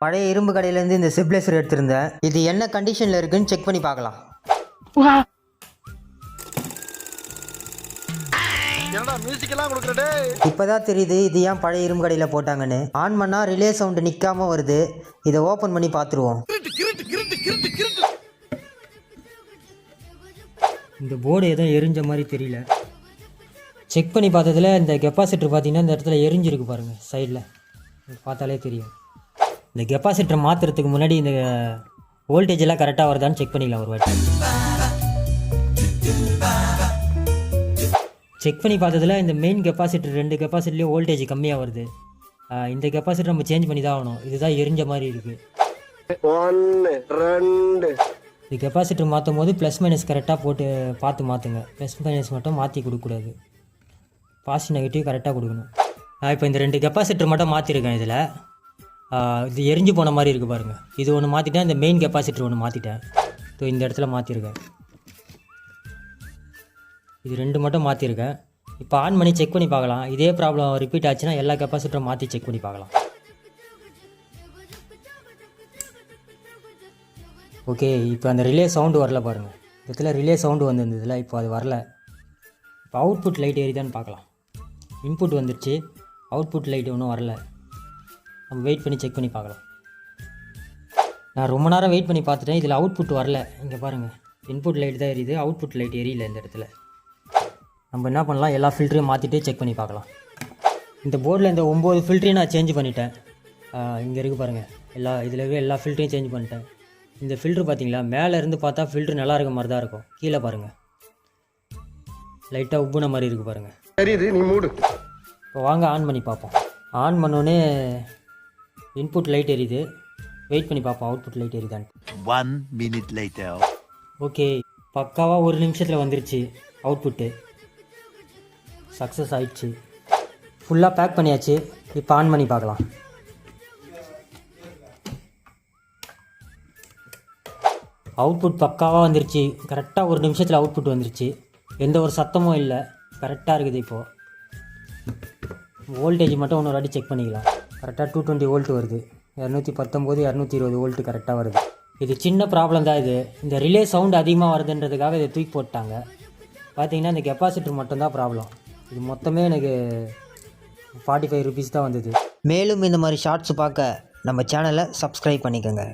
பழைய இரும்பு கடையிலேருந்து இந்த ஸ்டெபிலைசர் எடுத்திருந்தேன். இது என்ன கண்டிஷனில் இருக்குன்னு செக் பண்ணி பார்க்கலாம். இப்போதான் தெரியுது இது ஏன் பழைய இரும்பு கடையில் போட்டாங்கன்னு. ஆன் பண்ணால் ரிலே சவுண்டு நிற்காம வருது. இதை ஓப்பன் பண்ணி பார்த்துருவோம். இந்த போர்டு எதுவும் எரிஞ்ச மாதிரி தெரியல. செக் பண்ணி பார்த்ததில் இந்த கெப்பாசிட்டர் பார்த்தீங்கன்னா இந்த இடத்துல எரிஞ்சிருக்கு பாருங்கள். சைடில் பார்த்தாலே தெரியும். இந்த கெப்பாசிட்டரை மாற்றுறதுக்கு முன்னாடி இந்த வோல்டேஜ் எல்லாம் கரெக்டாக வருதான்னு செக் பண்ணிக்கலாம் ஒரு வாட்டி. செக் பண்ணி பார்த்ததில் இந்த மெயின் கெப்பாசிட்டர் 2 கெப்பாசிட்டர்லேயும் வோல்டேஜ் கம்மியாக வருது. இந்த கெப்பாசிட்டர் நம்ம சேஞ்ச் பண்ணி தான் ஆகணும். இதுதான் எரிஞ்ச மாதிரி இருக்குது. 1 2 இந்த கெப்பாசிட்டர் மாற்றும் போது ப்ளஸ் மைனஸ் கரெக்டாக போட்டு பார்த்து மாற்றுங்க. ப்ளஸ் மைனஸ் மட்டும் மாற்றி கொடுக்கக்கூடாது. பாசிட்டிவ் நெகட்டிவ் கரெக்டாக கொடுக்கணும். இப்போ இந்த 2 கெப்பாசிட்டர் மட்டும் மாற்றிருக்கேன். இதில் இது எரிஞ்சு போன மாதிரி இருக்குது பாருங்கள். இது ஒன்று மாற்றிட்டேன். இந்த மெயின் கெப்பாசிட்டர் ஒன்று மாற்றிட்டேன். ஸோ இந்த இடத்துல மாற்றிருக்கேன். இது 2 மட்டும் மாற்றிருக்கேன். இப்போ ஆன் பண்ணி செக் பண்ணி பார்க்கலாம். இதே ப்ராப்ளம் ரிப்பீட் ஆச்சுன்னா எல்லா கெப்பாசிட்டரும் மாற்றி செக் பண்ணி பார்க்கலாம். ஓகே, இப்போ அந்த ரிலே சவுண்டு வரல பாருங்கள். இதில் ரிலே சவுண்டு வந்துருந்ததில்ல, இப்போ அது வரல. இப்போ அவுட்புட் லைட் எரியுதான்னு பார்க்கலாம். இன்புட் வந்துடுச்சு, அவுட்புட் லைட் ஒன்றும் வரல. நம்ம வெயிட் பண்ணி செக் பண்ணி பார்க்கலாம். நான் ரொம்ப நேரம் வெயிட் பண்ணி பார்த்துட்டேன். இதில் அவுட்புட் வரல. இங்கே பாருங்கள், இன்புட் லைட் தான் எரியுது, அவுட்புட் லைட் எரியல. இந்த இடத்துல நம்ம என்ன பண்ணலாம், எல்லா ஃபில்டரையும் மாற்றிட்டு செக் பண்ணி பார்க்கலாம். இந்த போர்டில் இந்த 9 ஃபில்டரையும் நான் சேஞ்ச் பண்ணிட்டேன். இங்கே இருக்குது பாருங்கள், எல்லா ஃபில்டரையும் சேஞ்ச் பண்ணிட்டேன். இந்த ஃபில்ட்ரு பார்த்தீங்களா, மேலே இருந்து பார்த்தா ஃபில்ட்ரு நல்லா இருக்க மாதிரி தான் இருக்கும். கீழே பாருங்கள், லைட்டாக உப்புன மாதிரி இருக்குது பாருங்கள். தெரியுது, நீ மூடு. இப்போ வாங்க ஆன் பண்ணி பார்ப்போம். ஆன் பண்ணோடனே இன்புட் லைட் எரியுது. வெயிட் பண்ணி பார்ப்போம் அவுட்புட் லைட் எரியுதான்னு. 1 minute later. ஓகே, பக்காவாக 1 நிமிஷத்தில் வந்துருச்சு. அவுட்புட்டு சக்ஸஸ் ஆயிடுச்சு. ஃபுல்லாக பேக் பண்ணியாச்சு. இப்போ ஆன் பண்ணி பார்க்கலாம். அவுட்புட் பக்காவாக வந்துருச்சு. கரெக்டாக 1 நிமிஷத்தில் அவுட்புட் வந்துருச்சு. எந்த ஒரு சத்தமும் இல்லை, கரெக்டாக இருக்குது. இப்போது வோல்டேஜ் மட்டும் இன்னொரு வாட்டி செக் பண்ணிக்கலாம். கரெக்டாக 220 வோல்ட் வருது. 219 220 வோல்ட் கரெக்டாக வருது. இது சின்ன ப்ராப்ளம் தான். இது இந்த ரிலே சவுண்டு அதிகமாக வருதுன்றதுக்காக இதை தூக்கி போட்டாங்க. பார்த்தீங்கன்னா இந்த கெப்பாசிட்டர் மட்டும்தான் ப்ராப்ளம். இது மொத்தமே எனக்கு 45 ருபீஸ் தான் வந்தது. மேலும் இந்த மாதிரி ஷார்ட்ஸ் பார்க்க நம்ம சேனலை சப்ஸ்கிரைப் பண்ணிக்கோங்க.